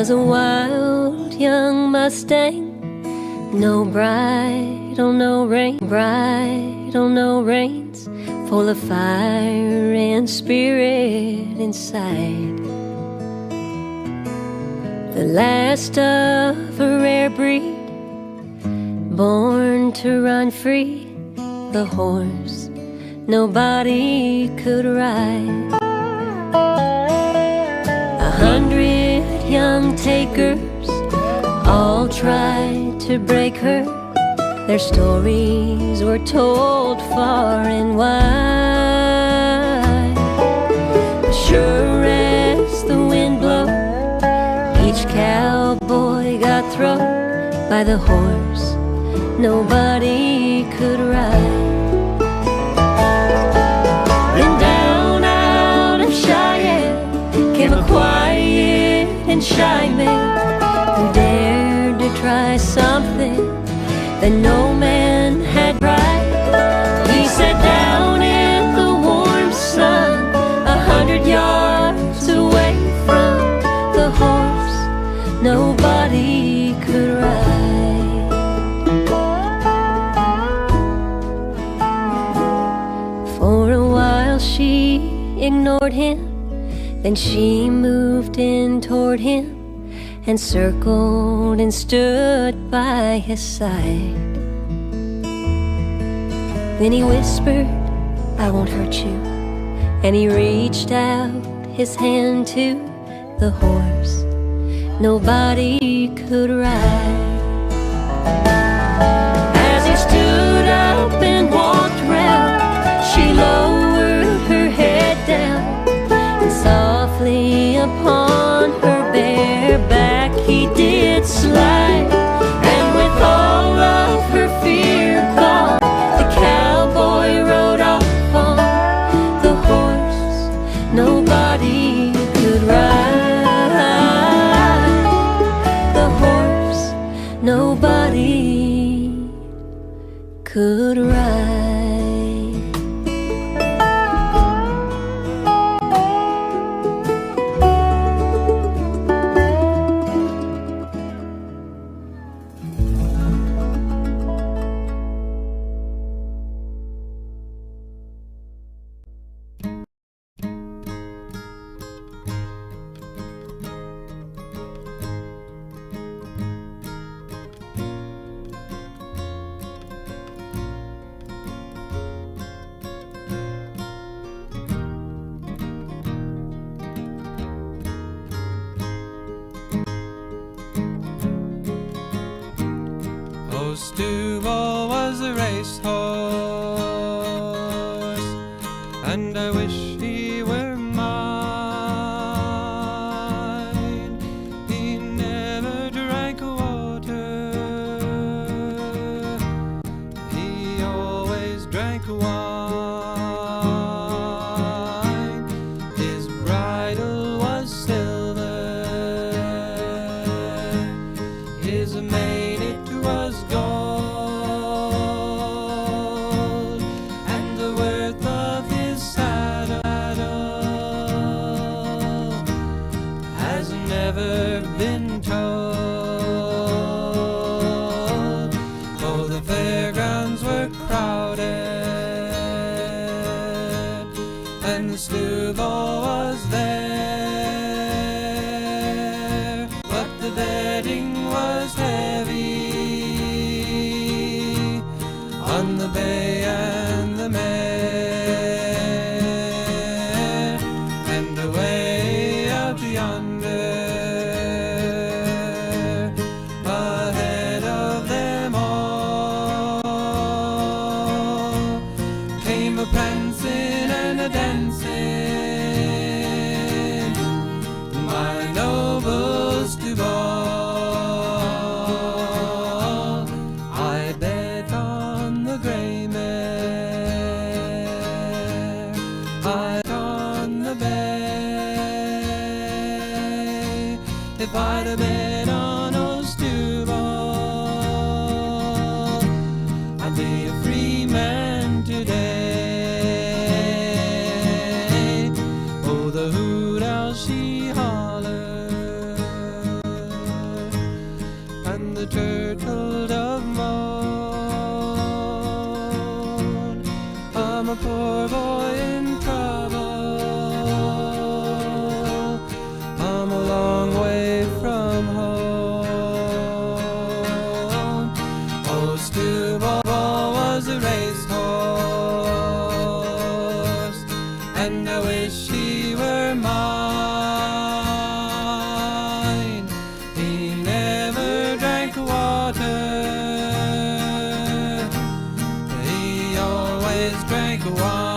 was a wild young Mustang, no bridle, no reins, full of fire and spirit inside. The last of a rare breed, born to run free, the horse nobody could ride. 100 young takers all tried to break her. Their stories were told far and wide. But sure as the wind blew, each cowboy got thrown by the horse nobody could ride. Then down out of Cheyenne came a quiet and shy man who dared to try something that no man had tried. He sat down in the warm sun 100 yards away from the horse nobody could ride. For a while she ignored him, then she moved in toward him and circled and stood by his side. Then he whispered, "I won't hurt you," and he reached out his hand to the horse nobody could ride. As he stood up and walked round, she lowered her head down, and softly upon her bare back he did slide. And with all of her fear gone, the cowboy rode off on the horse nobody could ride. The horse nobody could ride. Stubble was a racehorse, and I wish he were mine. He never drank water, he always drank wine. His bridle was silver, his mane it was gold, and the worth of his saddle has never been told. Oh, the fairgrounds were crowded, and the stable was there, but the bedding was heavy on the bay and the mare, and away out yonder, ahead of them all, came a prancing and a dancing, my nobles to ball. I bet on the gray mare, I bet on the bay. If I'd have been on old Stubble, I'd be a free man today. Oh, the hoot owl she hollered the turtle dove moan. I'm a poor boy in trouble. I'm a long way from home. Oh, Stubble was a racehorse, and I wish he were mine. He never drank water, he always drank wine.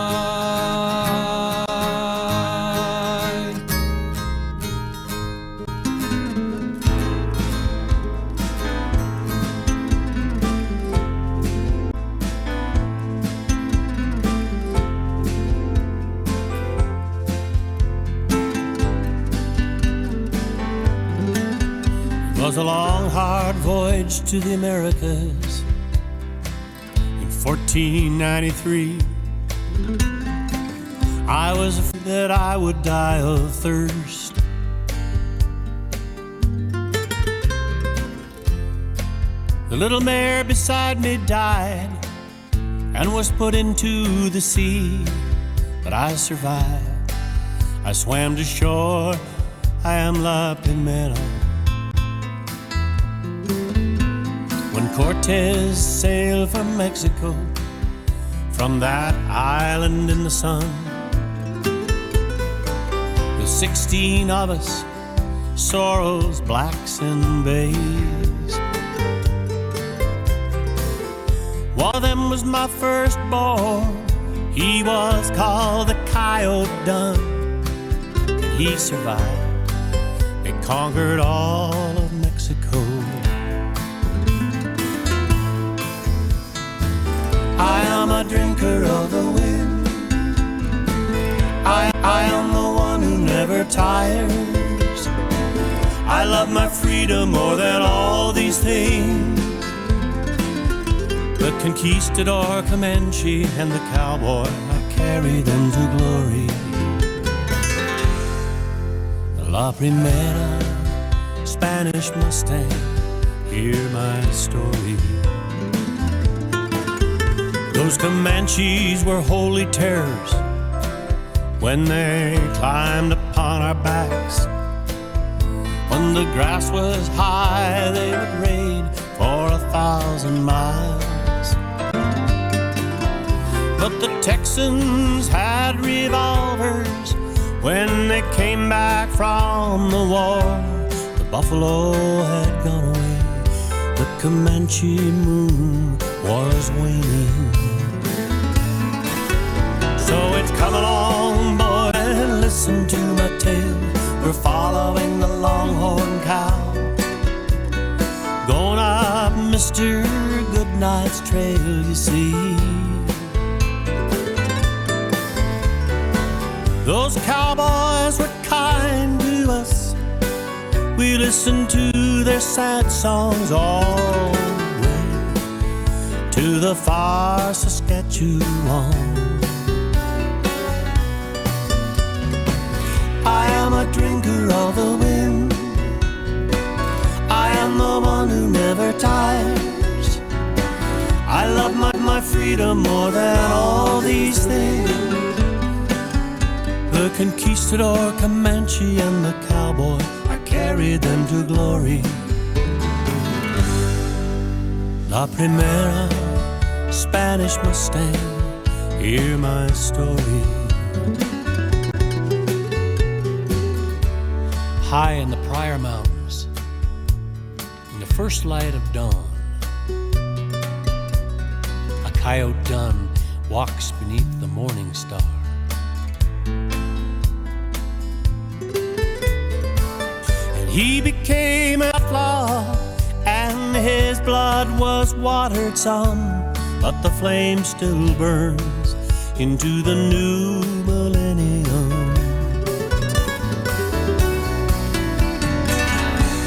It was a long, hard voyage to the Americas in 1493. I was afraid that I would die of thirst. The little mare beside me died and was put into the sea, but I survived. I swam to shore, I am La Primera. When Cortez sailed from Mexico, from that island in the sun, with 16 of us, sorrows, blacks and bays. One of them was my firstborn. He was called the Coyote Dun, and he survived. They conquered all of Mexico. I am a drinker of the wind. I am the one who never tires. I love my freedom more than all these things. The conquistador, Comanche, and the cowboy, I carry them to glory. La Primera, Spanish Mustang, hear my story. Those Comanches were holy terrors when they climbed upon our backs. When the grass was high, they would raid for 1,000 miles. But the Texans had revolvers when they came back from the war. The buffalo had gone away, the Comanche moon was waning. So it's come along, boy, and listen to my tale. We're following the longhorn cow, going up Mr. Goodnight's trail, you see. Those cowboys were kind to us. We listened to their sad songs all the way to the far Saskatchewan. I am a drinker of the wind. I am the one who never tires. I love my freedom more than all these things. The conquistador, Comanche, and the cowboy, I carried them to glory. La Primera, Spanish Mustang, hear my story. High in the Pryor Mountains, in the first light of dawn, a coyote dun walks beneath the morning star. And he became an outlaw, and his blood was watered some, but the flame still burns into the new millennium.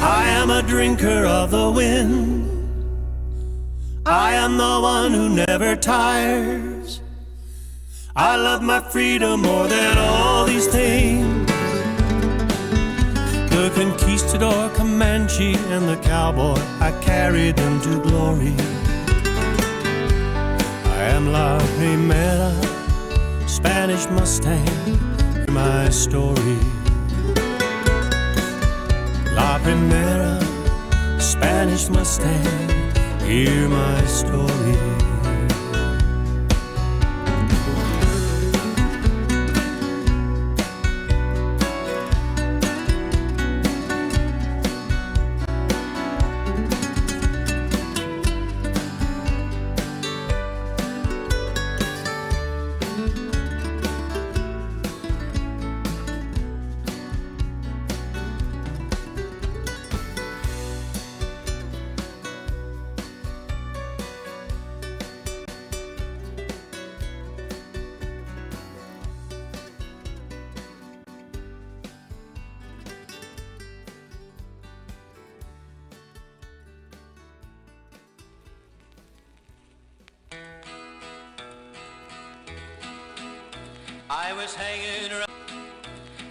I am a drinker of the wind. I am the one who never tires. I love my freedom more than all these things. The The conquistador, Comanche, and the cowboy, I carried them to glory. I am La Primera, Spanish Mustang, my story. La Primera, Spanish Mustang, hear my story.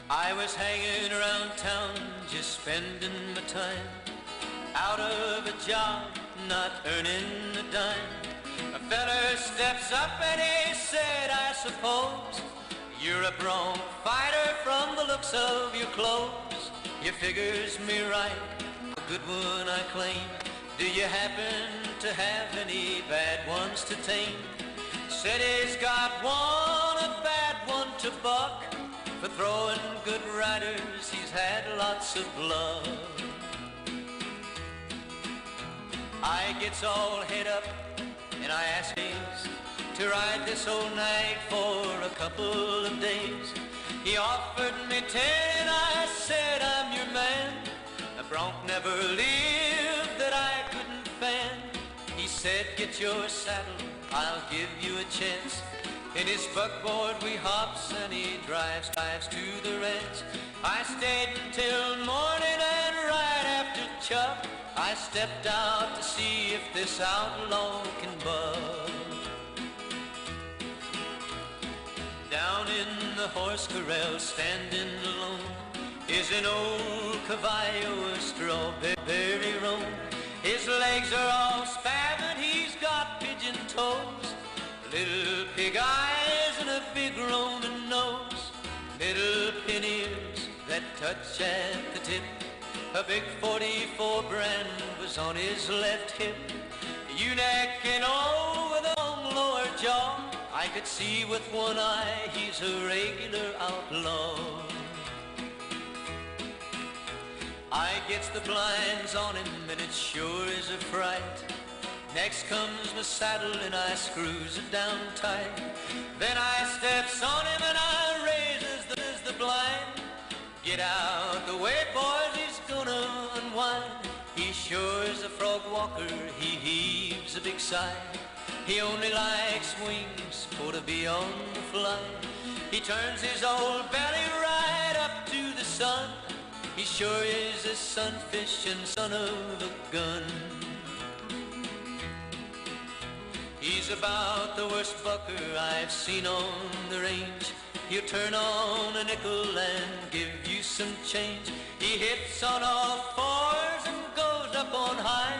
I was hanging around town, just spending my time. Out of a job, not earning a dime. A fella steps up and he said, I suppose you're a bronc fighter from the looks of your clothes. You figures me right, a good one I claim. Do you happen to have any bad ones to tame? Said he's got one, a bad one to buck. For throwing good riders, he's had lots of blood. I gets all head up and I ask him to ride this old nag for a couple of days. He offered me 10, I said I'm your man. A bronc never lived that I couldn't fan. He said get your saddle, I'll give you a chance. In his buckboard we hops and he drives to the ranch. I stayed until morning and right after chuck I stepped out to see if this outlaw can buck. Down in the horse corral standing alone is an old caballo, a strawberry roan. His legs are all spavined, he's got pigeon toes, little pig eyes and a big Roman nose, little pin ears that touch at the tip. A big 44 brand was on his left hip. Eunuch and all with a long lower jaw. I could see with one eye he's a regular outlaw. I gets the blinds on him and it sure is a fright. Next comes my saddle and I screws it down tight. Then I steps on him and I raises the blind. Get out the way, boys, he's gonna unwind. He sure is a frog walker, he heaves a big sigh. He only likes wings for to be on the fly. He turns his old belly right up to the sun. He sure is a sunfish and son of a gun. He's about the worst bucker I've seen on the range. He'll turn on a nickel and give you some change. He hits on all fours and goes up on high.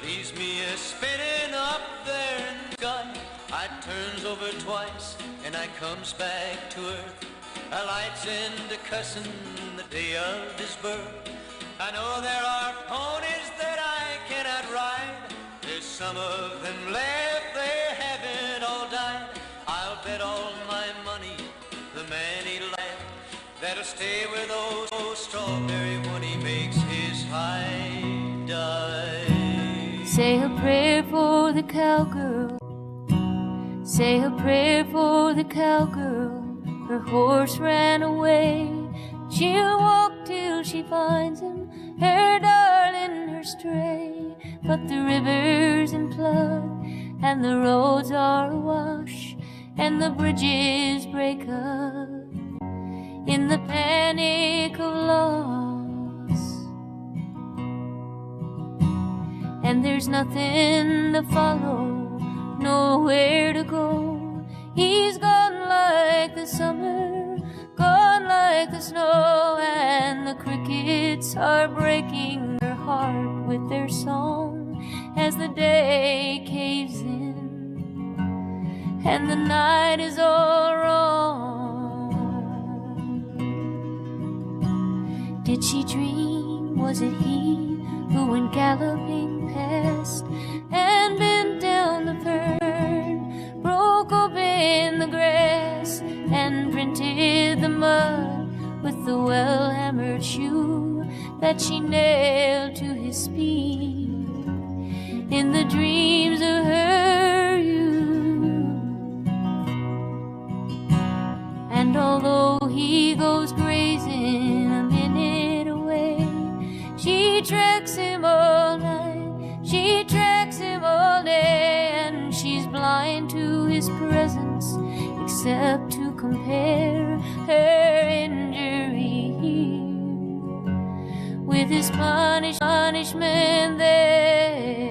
Leaves me a spinning up there in the sky. I turns over twice and I comes back to earth. I lights into cussing the day of his birth. I know there are ponies that I cannot ride. There's some of them left, they haven't all died. I'll bet all my money the man he left that'll stay with old Strawberry when he makes his high dive. Say a prayer for the cowgirl. Say a prayer for the cowgirl. Her horse ran away. She'll walk till she finds him, her darling, her stray. But the river's in flood, and the roads are awash, and the bridges break up in the panic of loss. And there's nothing to follow, nowhere to go. He's gone like the summer, gone like the snow, and the the crickets are breaking her heart with their song as the day caves in and the night is all wrong. Did she dream? Was it he who went galloping past and bent down the fern, broke open the grass, and printed the mud with the well-hammered shoe that she nailed to his speed in the dreams of her youth? And although he goes grazing a minute away, she tracks him all night, she tracks him all day, and she's blind to his presence except to compare her injury here with his punishment there.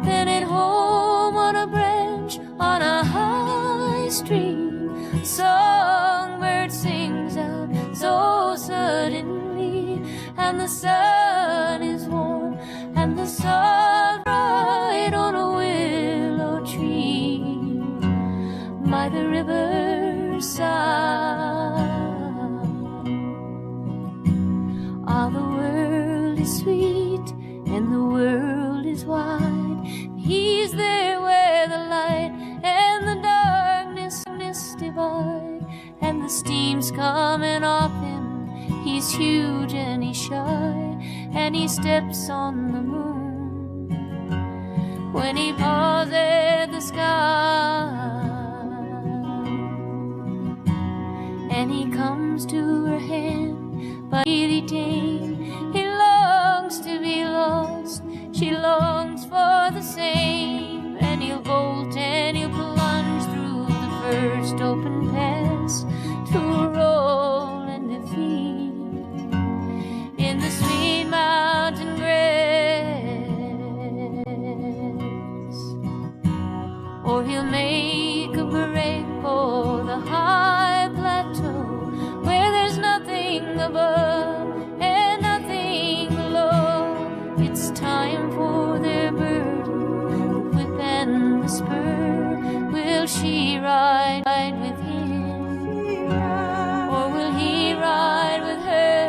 Then at home on a branch on a high stream, a songbird sings out so suddenly, and the sun is warm and the sun bright on a willow tree by the riverside. Ah, the world is sweet and the world is wide. He's there where the light and the darkness divide, and the steam's coming off him. He's huge and he's shy, and he steps on the moon when he paws at the sky. And he comes to her hand, but he longs to be lost. She longs for the same, and he'll bolt and he'll plunge through the first open pass to roll and defeat in the sweet mountain grass. Or he'll make a break for the high plateau where there's nothing above and nothing below. It's time for their burden, the whip and the spur. Will she ride with him, or will he ride with her?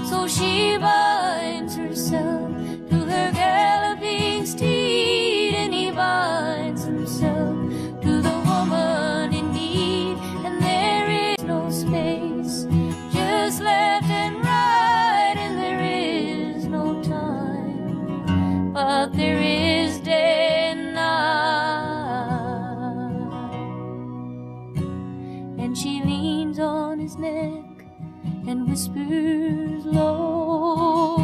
So she binds herself to her galloping steed, and he binds himself to the woman in need, and there is no space, just left and right, and there is no time, but there is day and night. And she leans on his neck and whispers low,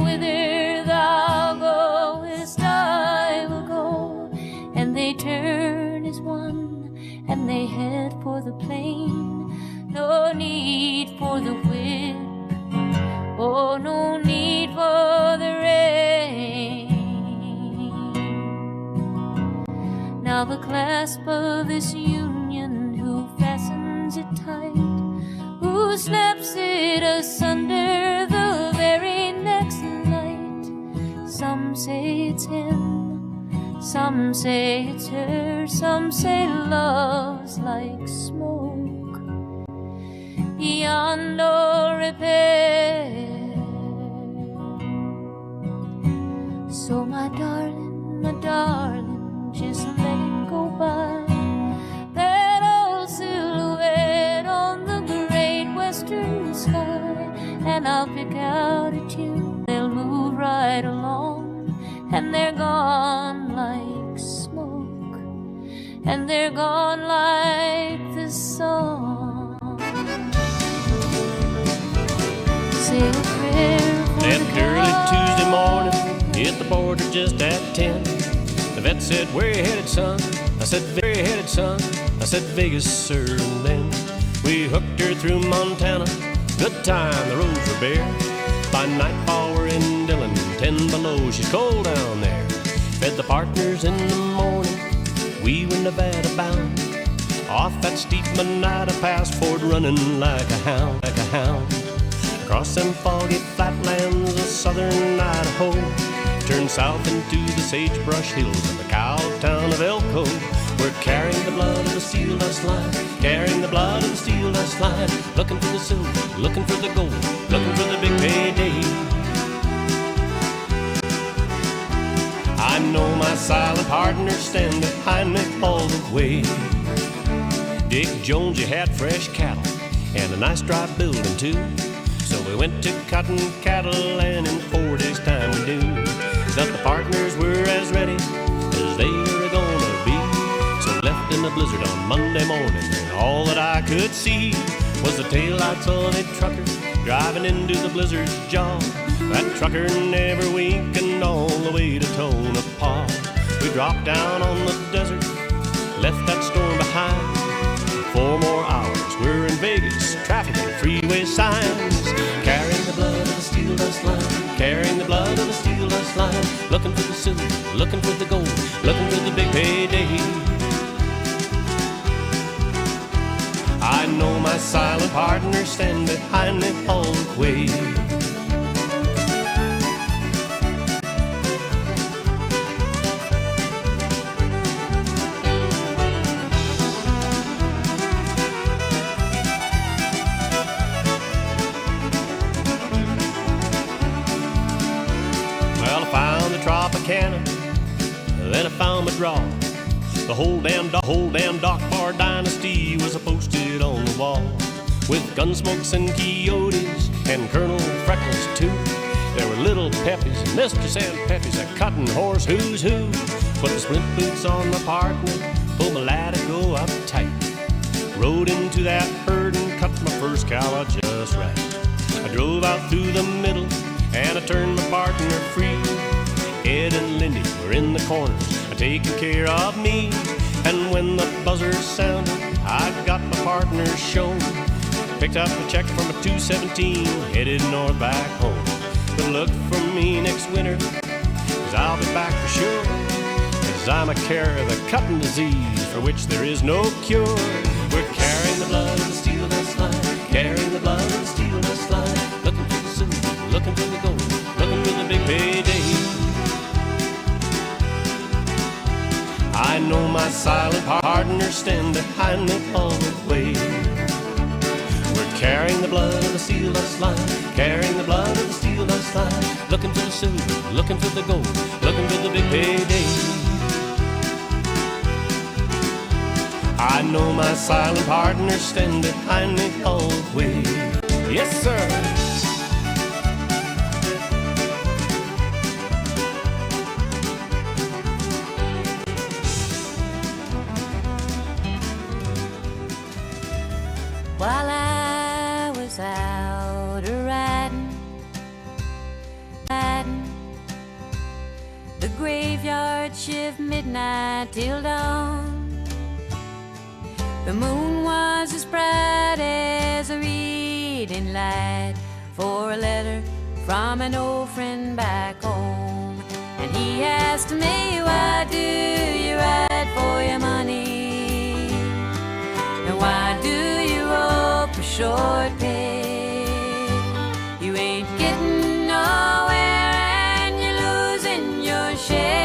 whither thou goest, I will go. And they turn as one, and they head for the plain. No need for the whip, oh, no need for the rain. Now the clasp of this union, who fastens it tight, who snaps it asunder the very next night? Some say it's him, some say it's her, some say love's like smoke beyond all repair. So my darling, just let it go by, that old silhouette on the great western sky, and I'll pick out a tune. They'll move right along, and they're gone like smoke, and they're gone like the song. Say a prayer for Left the early car. Tuesday morning, hit the border just at 10. The vet said, "Where you headed, son?" I said, "Where you headed, son?" I said, "Vegas, sir." And then we hooked her through Montana. Good time, the roads were bare. By nightfall we're in Dillon, 10 below, she's cold down there. Fed the partners in the morning, we were Nevada bound. Off that steep Monada Pass, Ford running like a hound, like a hound. Across them foggy flatlands of southern Idaho, turn south into the sagebrush hills of the cow town of Elko. We're carrying the blood of the steel dust line, carrying the blood of the steel dust line, looking for the silver, looking for the gold, looking for the big payday. I know my silent partner stand behind me all the way. Dick Jones, you had fresh cattle and a nice dry building too. So we went to cutting cattle, and in 4 days' time we knew that the partners were as ready as they were gonna be. So left in the blizzard on Monday morning, and all that I could see was the taillights of a trucker driving into the blizzard's jaw. That trucker never winking all the way to Tonopah. We dropped down on the desert, left that storm behind. 4 more hours, we're in Vegas, traffic and freeway signs. Carrying the blood of the steel dust line, carrying the blood of the steel dust line, looking for the silver, looking for the gold, looking for the big payday. I know my silent partner stand behind me all the way. Tropicana, then I found my draw. The whole damn Dock Bar dynasty was posted on the wall, with Gunsmokes and Coyotes and Colonel Freckles too. There were Little Peppies and Mistress and Peppies, a cotton horse who's who. Put the splint boots on my partner, pulled my Latigo up tight, rode into that herd and cut my first cow out just right. I drove out through the middle and I turned my partner free. Ed and Lindy were in the corners, taking care of me. And when the buzzer sounded, I got my partner shown. Picked up a check from a 217, headed north back home. But look for me next winter, 'cause I'll be back for sure. 'Cause I'm a carrier of the cotton disease, for which there is no cure. We're carrying the blood of the steel dust line, carrying the blood of the steel dust line, looking for the silver, looking for the gold, looking for the big payday. I know my silent partner stand behind me all the way. We're carrying the blood of the steel dust line, carrying the blood of the steel dust line, looking for the silver, looking for the gold, looking for the big payday. I know my silent partner stand behind me all the way. Yes, sir. While I was out riding, the graveyard shift midnight till dawn. The moon was as bright as a reading light for a letter from an old friend back home. And he asked me, why do you ride for your money? And why do you rope for short pay? You ain't getting nowhere and you're losing your share.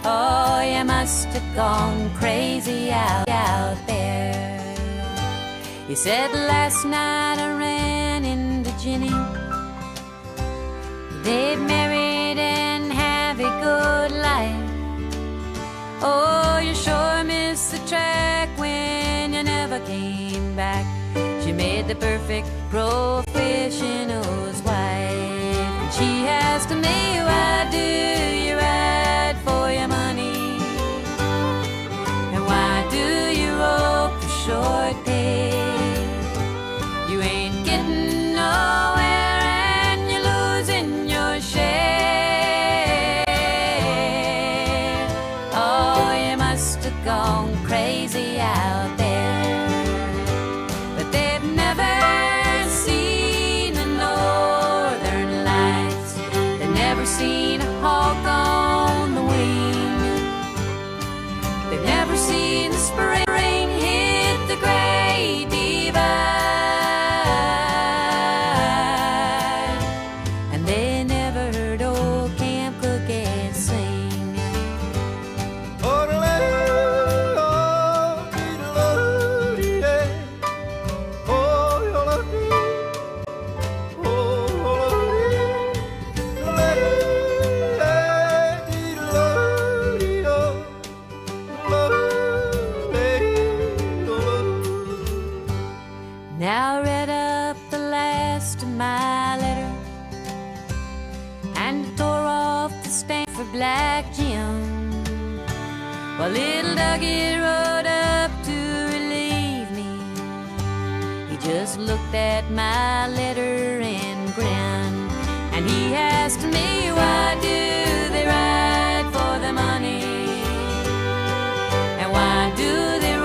Oh, you must have gone crazy out there. He said, last night I ran into Jenny. They'd married and have a good life. Oh, you sure missed the track when you never came back. She made the perfect professional's wife. And she asked me, why do you ride for your money? And why do you rope for short pay? You ain't getting nowhere and you're losing your share. Oh, you must have gone crazy out there. But they've never seen the northern lights. They've never seen a hawk on the wing. back Jim. Well, little Dougie rode up to relieve me. He just looked at my letter and grinned, and he asked me, why do they ride for the money? And why do they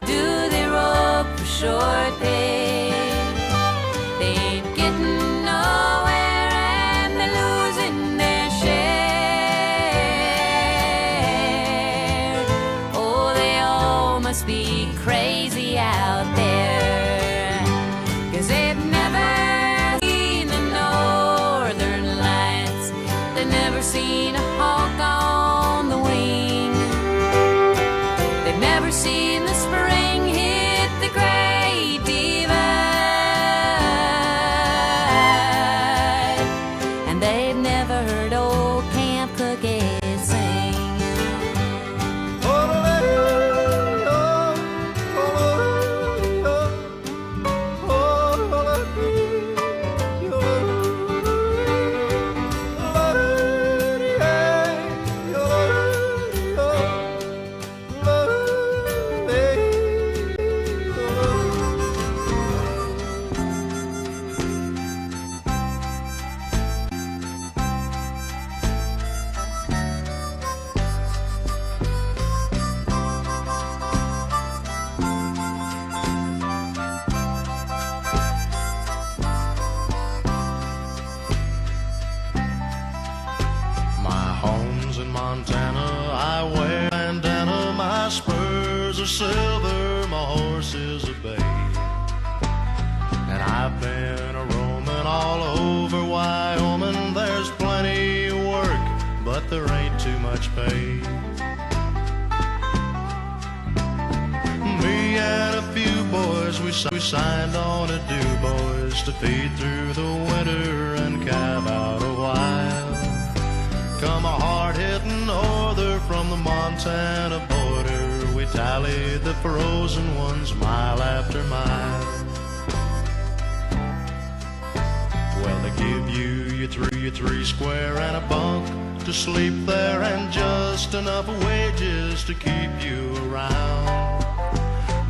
rope for short pay? They ain't getting nowhere and they're losing their share. Oh, they all must be crazy out there, 'cause they've never seen the northern lights. They've never seen a hawk on the wing. They've never seen the spring hit the Great Divide, and they've never heard old Camp Cookett sing. My home's in Montana, I wear a bandana, my spurs are silver, my horse is a bay. And I've been a roaming all over Wyoming. There's plenty of work, but there ain't too much pay. Me and a few boys, we signed on to do, boys, to feed through the winter and calve out a while. Come a hard-hitting norther from the Montana border, we tallied the frozen ones mile after mile. Well, they give you your three square and a bunk to sleep there, and just enough wages to keep you around.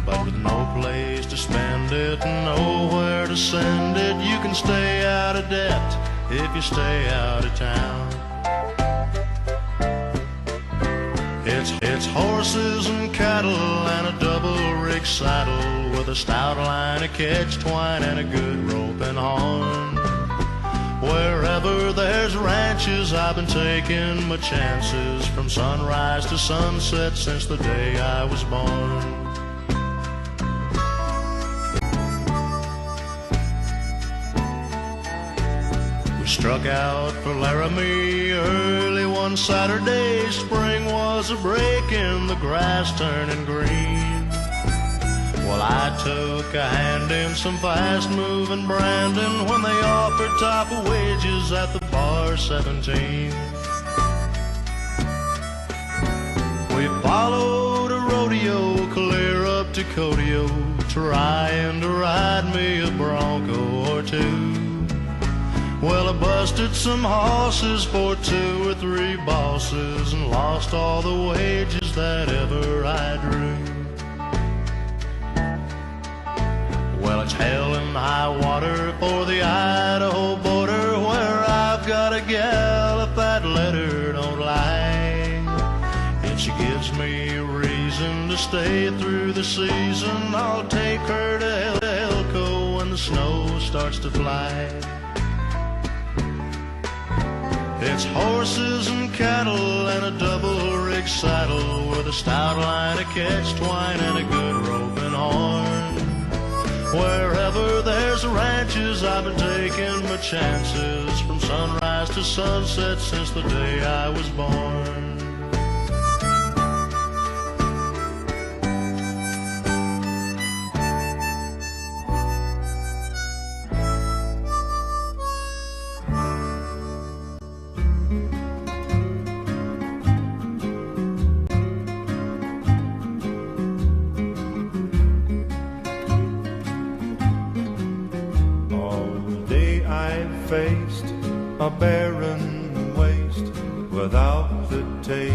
But with no place to spend it and nowhere to send it, you can stay out of debt if you stay out of town. It's horses and cattle and a double rig saddle with a stout line of catch twine and a good rope and horn. Wherever there's ranches, I've been taking my chances from sunrise to sunset since the day I was born. We struck out for Laramie early one Saturday. Spring was a breaking, the grass turning green. Well, I took a hand in some fast-moving branding when they offered top of wages at the bar 17. We followed a rodeo clear up to Codeo, trying to ride me a bronco or two. Well, I busted some horses for 2 or 3 bosses and lost all the wages that ever I drew. Well, it's hell and high water for the Idaho border, where I've got a gal, if that letter don't lie. If she gives me a reason to stay through the season, I'll take her to Elko when the snow starts to fly. It's horses and cattle and a double rig saddle with a stout line of catch twine and a good rope and horn. Wherever there's ranches, I've been taking my chances from sunrise to sunset since the day I was born. Faced a barren waste without the taste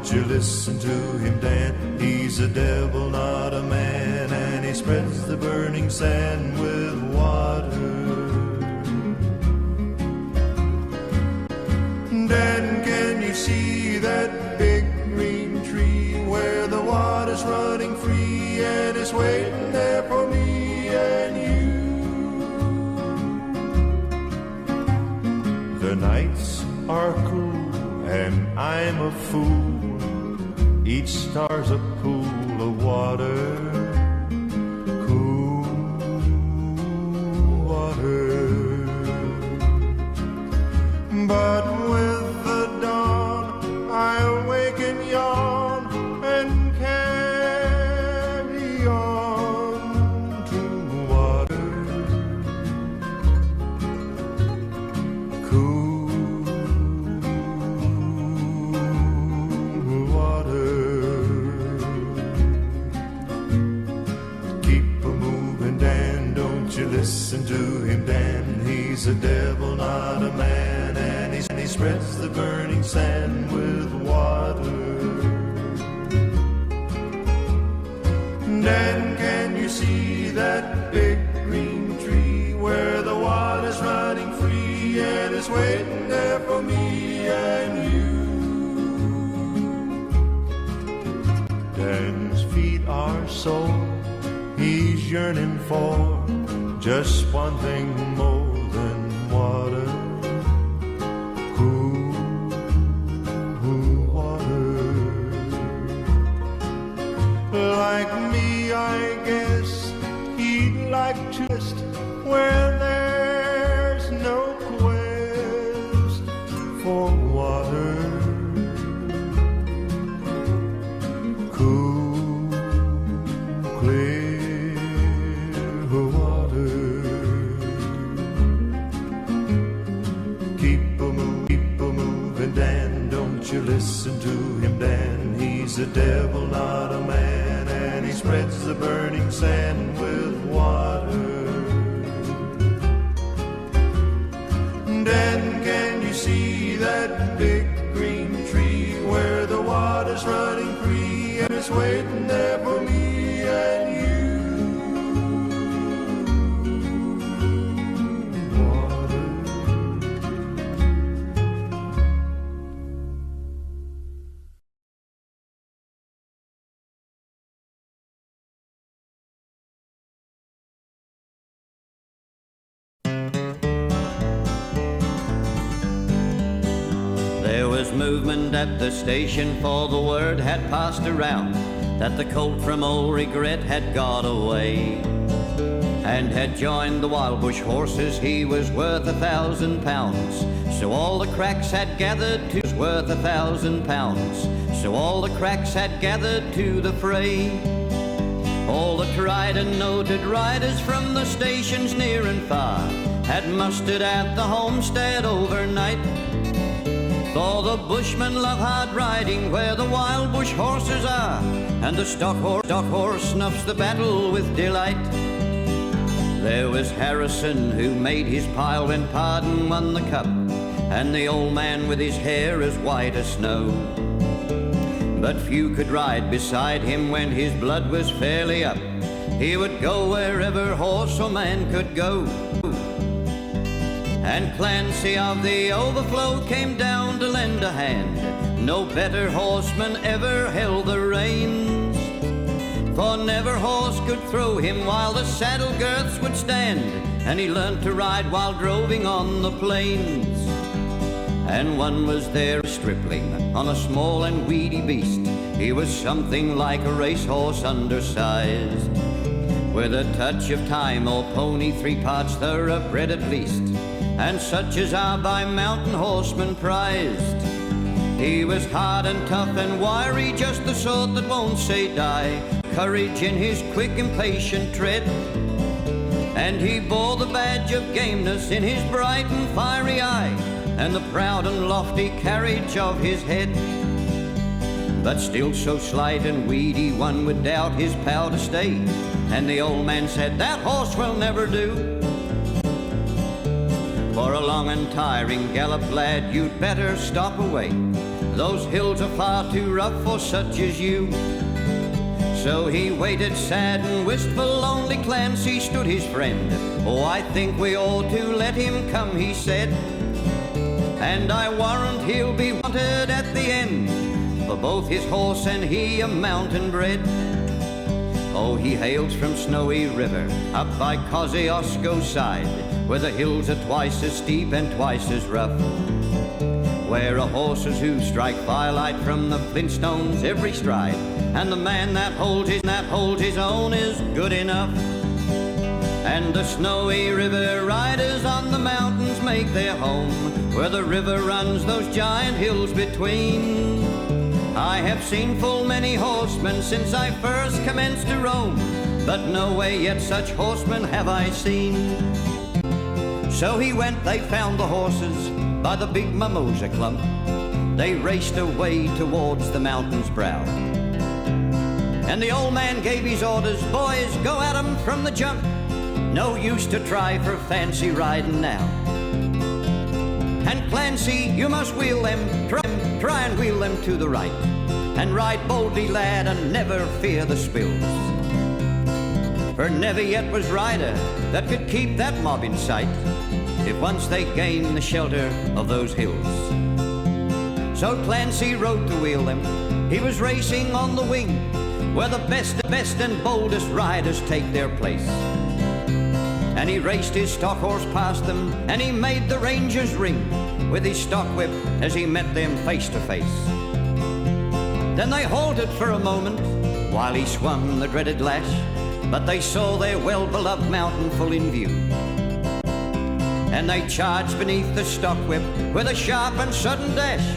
don't you listen to him, Dan. He's a devil, not a man, and he spreads the burning sand with water. Dan, can you see that big green tree where the water's running free and it's waiting there for me and you? The nights are cool and I'm a fool. Each star's a pool of water, cool water. But with the dawn I awake and yawn and carry on to water, cool water. Keep a-moving, Dan, don't you listen to him, Dan. He's a devil, not a man, and he spreads the burning sand with water. Dan, can you see that big green tree where the water's running free and it's waiting there for me and you? Dan's feet are sore, he's yearning for just one thing more than water, cool water. Like me, I guess he'd like to rest where there's no quest for water, cool, clear water. Keep a-moving, Dan, don't you listen to him, Dan. He's a devil, not a man, and he spreads the burning sand with water. Dan, can you see that big green tree where the water's running free and it's waiting there for me and you? There was movement at the station, for the word had passed around that the colt from Old Regret had got away and had joined the Wild Bush horses. He was worth £1,000, so all the cracks had gathered to worth £1,000, so all the cracks had gathered to the fray. All the tried and noted riders from the stations near and far had mustered at the homestead overnight. For the bushmen love hard riding where the Wild Bush horses are, and the stock horse snuffs the battle with delight. There was Harrison who made his pile when Pardon won the cup, and the old man with his hair as white as snow. But few could ride beside him when his blood was fairly up. He would go wherever horse or man could go. And Clancy of the Overflow came down to lend a hand. No better horseman ever held the reins, for never horse could throw him while the saddle girths would stand, and he learned to ride while droving on the plains. And one was there, a stripling on a small and weedy beast. He was something like a racehorse undersized, with a touch of time or pony, 3 parts thoroughbred at least, and such as are by mountain horsemen prized. He was hard and tough and wiry, just the sort that won't say die, courage in his quick impatient tread, and he bore the badge of gameness in his bright and fiery eye, and the proud and lofty carriage of his head. But still so slight and weedy one would doubt his power to stay, and the old man said, that horse will never do. For a long and tiring gallop, lad, you'd better stop away. those hills are far too rough for such as you. So he waited sad and wistful, lonely Clancy stood his friend. Oh, I think we ought to let him come, he said, and I warrant he'll be wanted at the end, for both his horse and he a mountain bred. Oh, he hails from Snowy River, up by Kosciuszko's side, where the hills are twice as steep and twice as rough, where a horse's hoofs strike firelight from the flintstones every stride, and the man that holds his own is good enough. And the Snowy River riders on the mountains make their home, where the river runs those giant hills between. I have seen full many horsemen since I first commenced to roam, but no way yet such horsemen have I seen. So he went, they found the horses by the big mimosa clump. They raced away towards the mountain's brow, and the old man gave his orders, boys, go at 'em from the jump. No use to try for fancy riding now. And Clancy, you must wheel them, try and wheel them to the right, and ride boldly, lad, and never fear the spills. For never yet was rider that could keep that mob in sight, if once they gained the shelter of those hills. So Clancy rode to wheel them. He was racing on the wing, where the best and boldest riders take their place. And he raced his stock horse past them, and he made the rangers ring with his stock whip as he met them face to face. Then they halted for a moment while he swung the dreaded lash, but they saw their well-beloved mountain full in view, and they charged beneath the stock whip with a sharp and sudden dash,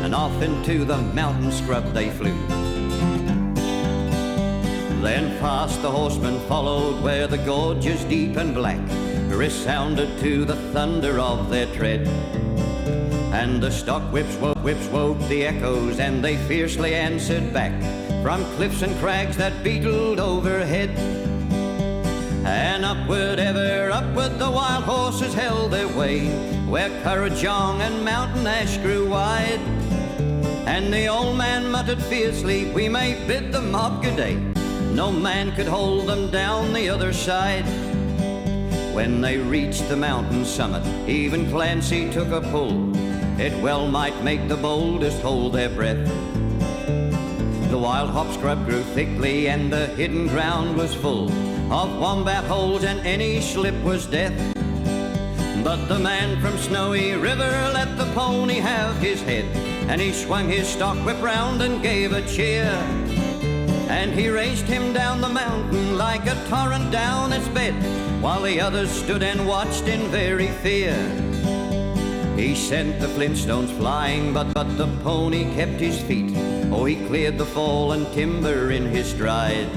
and off into the mountain scrub they flew. Then fast the horsemen followed, where the gorges deep and black resounded to the thunder of their tread. And the stock whips woke the echoes, and they fiercely answered back from cliffs and crags that beetled overhead. And upward, ever upward, the wild horses held their way, where Currajong and Mountain Ash grew wide. And the old man muttered fiercely, we may bid the mob good day, no man could hold them down the other side. When they reached the mountain summit, even Clancy took a pull. It well might make the boldest hold their breath. The wild hop scrub grew thickly, and the hidden ground was full of wombat holes, and any slip was death. But the man from Snowy River let the pony have his head, and he swung his stock whip round and gave a cheer. And he raced him down the mountain like a torrent down its bed, while the others stood and watched in very fear. He sent the flintstones flying, but the pony kept his feet. Oh, he cleared the fallen timber in his stride.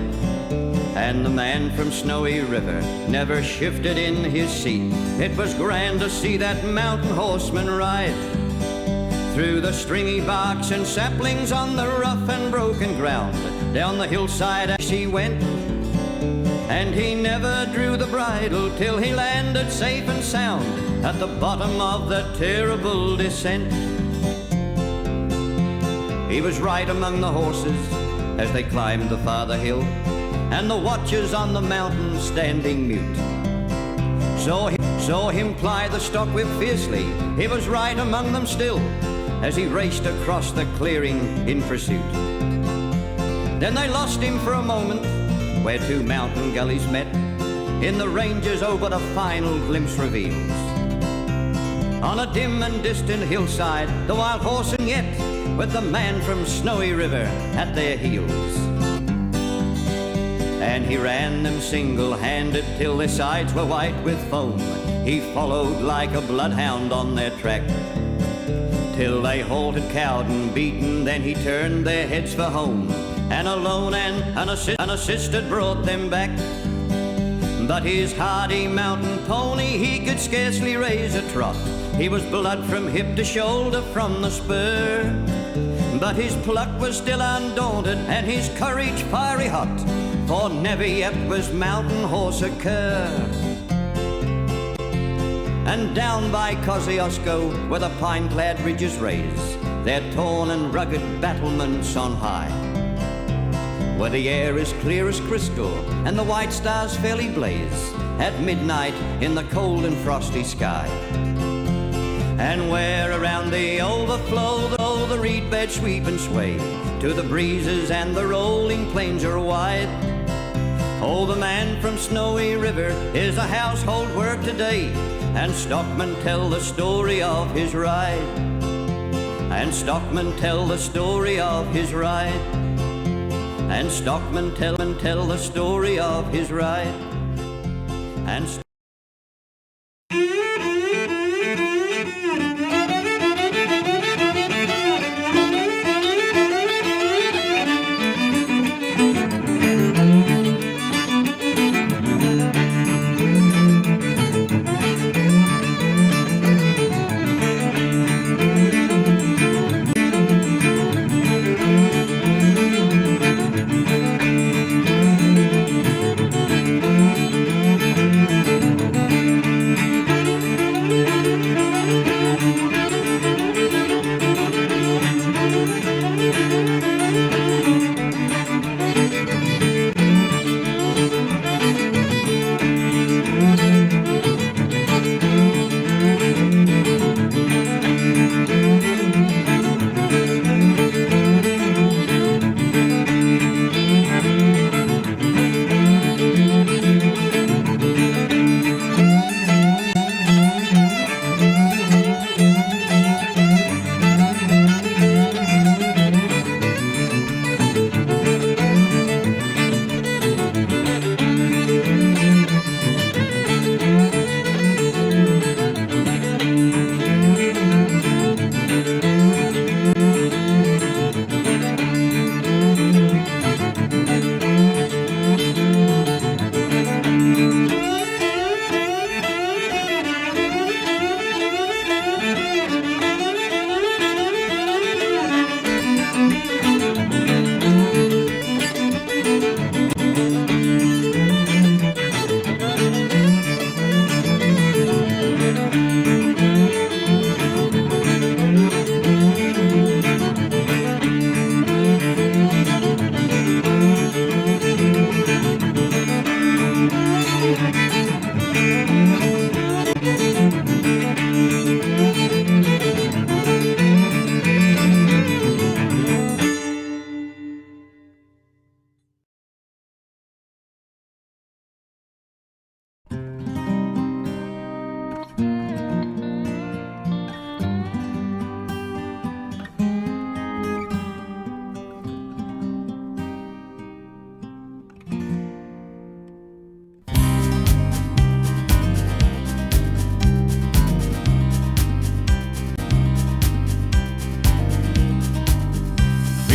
And the man from Snowy River never shifted in his seat. It was grand to see that mountain horseman ride through the stringy barks and saplings on the rough and broken ground. Down the hillside as he went, and he never drew the bridle till he landed safe and sound at the bottom of the terrible descent. He was right among the horses as they climbed the farther hill, and the watchers on the mountain standing mute saw him ply the stock whip fiercely. He was right among them still as he raced across the clearing in pursuit. Then they lost him for a moment where two mountain gullies met. In the ranges, oh, but a final glimpse reveals on a dim and distant hillside the wild horsemen yet, with the man from Snowy River at their heels. And he ran them single-handed till their sides were white with foam. He followed like a bloodhound on their track till they halted cowed and beaten. Then he turned their heads for home, and alone and unassisted brought them back. But his hardy mountain pony, he could scarcely raise a trot. He was blood from hip to shoulder from the spur, but his pluck was still undaunted and his courage fiery hot, for never yet was mountain horse a cur. And down by Kosciuszko, where the pine-clad ridges raise, their torn and rugged battlements on high, where the air is clear as crystal and the white stars fairly blaze at midnight in the cold and frosty sky, and where around the overflow the reed beds sweep and sway to the breezes and the rolling plains are wide. Oh, the man from Snowy River is a household word today, and stockmen tell the story of his ride, and stockmen tell the story of his ride, and stockmen tell the story of his ride, and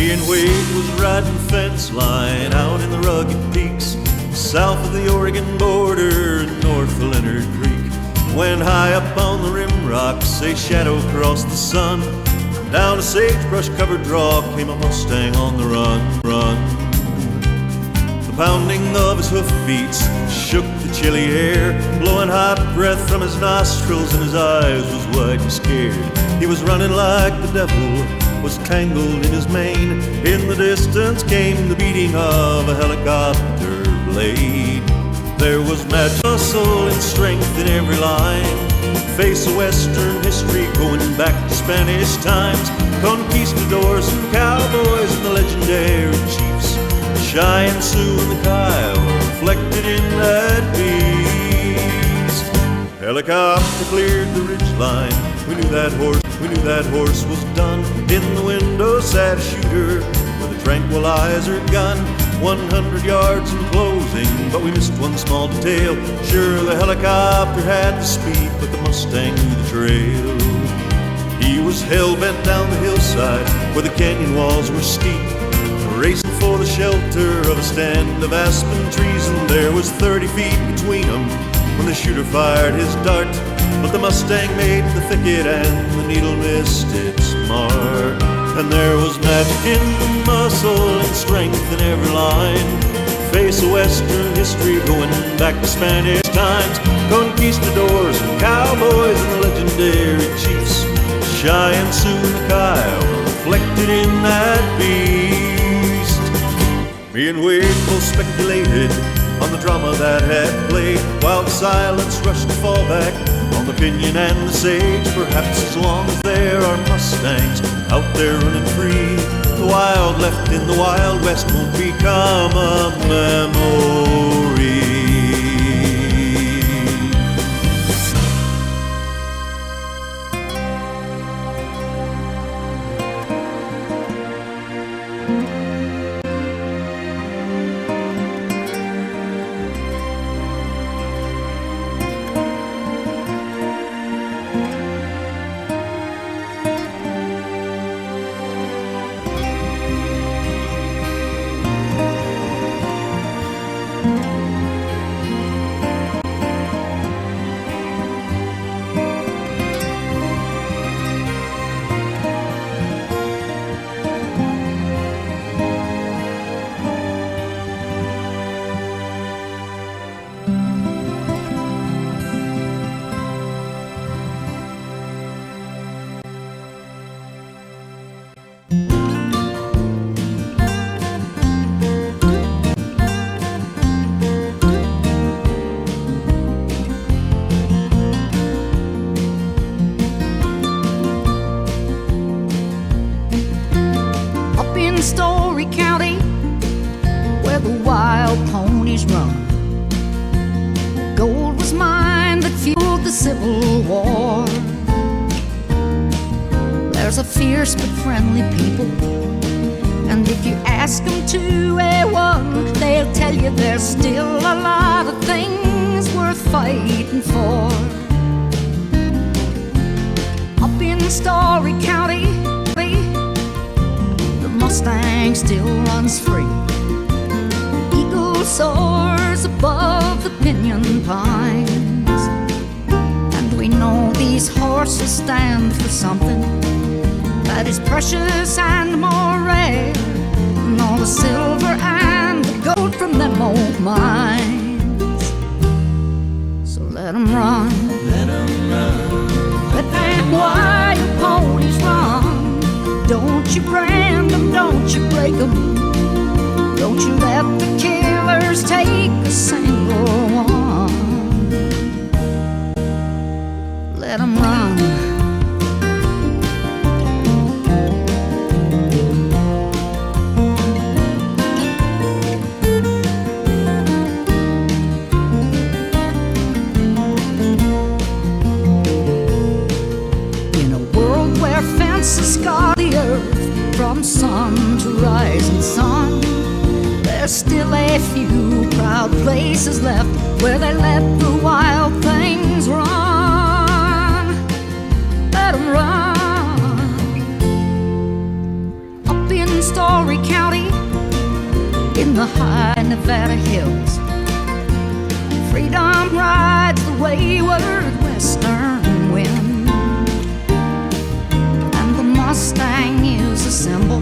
Me and Wade was riding fence line out in the rugged peaks south of the Oregon border, north of Leonard Creek, when high up on the rim rocks a shadow crossed the sun. Down a sagebrush-covered draw came a Mustang on the run. The pounding of his hoofbeats shook the chilly air, blowing hot breath from his nostrils, and his eyes was wide and scared. He was running like the devil was tangled in his mane. In the distance came the beating of a helicopter blade. There was magic, muscle, and strength in every line. Face of Western history going back to Spanish times. Conquistadors and cowboys and the legendary chiefs. Cheyenne, Sioux, and the Kiowa reflected in that beast. Helicopter cleared the ridgeline. We knew that horse was done. In the window sat a shooter with a tranquilizer gun. 100 yards in closing, but we missed one small detail. Sure, the helicopter had the speed, but the Mustang knew the trail. He was hell-bent down the hillside where the canyon walls were steep, racing for the shelter of a stand of aspen trees, and there was 30 feet between them when the shooter fired his dart. But the Mustang made the thicket and the needle missed its mark. And there was magic in the muscle and strength in every line. Face of Western history going back to Spanish times. Conquistadors and cowboys and the legendary chiefs. Cheyenne, Sioux, and the Kiowa reflected in that beast. Me and Wade both speculated on the drama that had played, while the silence rushed to fall back on the pinyon and the sage. Perhaps as long as there are Mustangs out there running free, the wild left in the Wild West won't become a memory. Story County, where the wild ponies run, gold was mine that fueled the Civil War. There's a fierce but friendly people, and if you ask them to A1, they'll tell you there's still a lot of things worth fighting for. Up in Story County, Mustang still runs free. Eagle soars above the pinyon pines, and we know these horses stand for something that is precious and more rare than all the silver and the gold from them old mines. So let them run, let them run, let them wild ponies run. Don't you brand them, don't you break them, don't you let the killers take a single one. Let them run. In a world where fences guard the earth from sun to rising sun, there's still a few proud places left where they let the wild things run. Let them run. Up in Story County, in the high Nevada hills, freedom rides the wayward western wind. Mustang is a symbol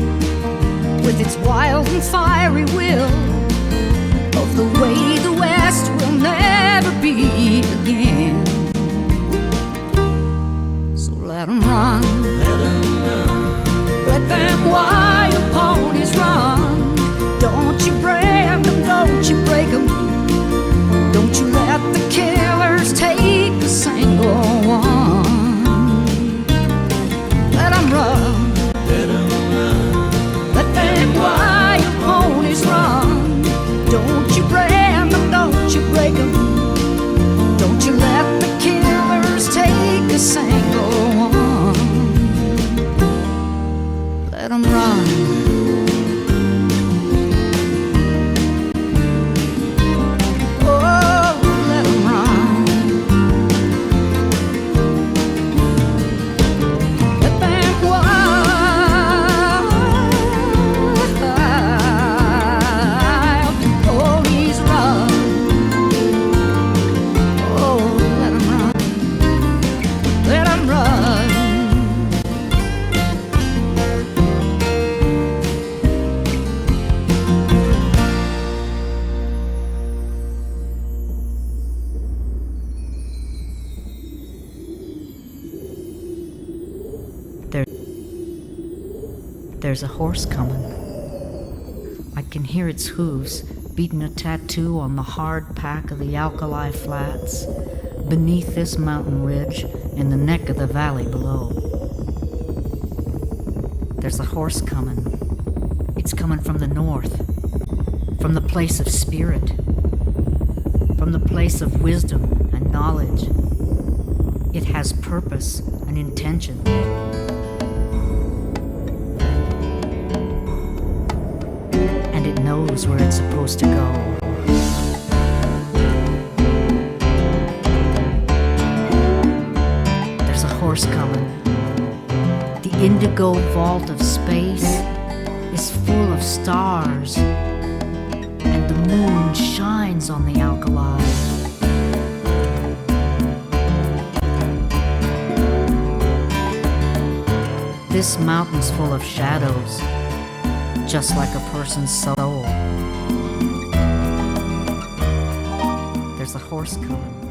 with its wild and fiery will of the way the West will never be again. So let them run, let them wild ponies run. Don't you brand them, don't you break them, don't you let the killers take a single one. Let them run, let them wild ponies run. Don't you brand them, don't you break them, don't you let the killers take a single one. Let them run. There's a horse coming. I can hear its hooves beating a tattoo on the hard pack of the alkali flats beneath this mountain ridge in the neck of the valley below. There's a horse coming. It's coming from the north, from the place of spirit, from the place of wisdom and knowledge. It has purpose and intention. And it knows where it's supposed to go. There's a horse coming. The indigo vault of space is full of stars, and the moon shines on the alkali. This mountain's full of shadows, just like a person's soul. There's a horse coming.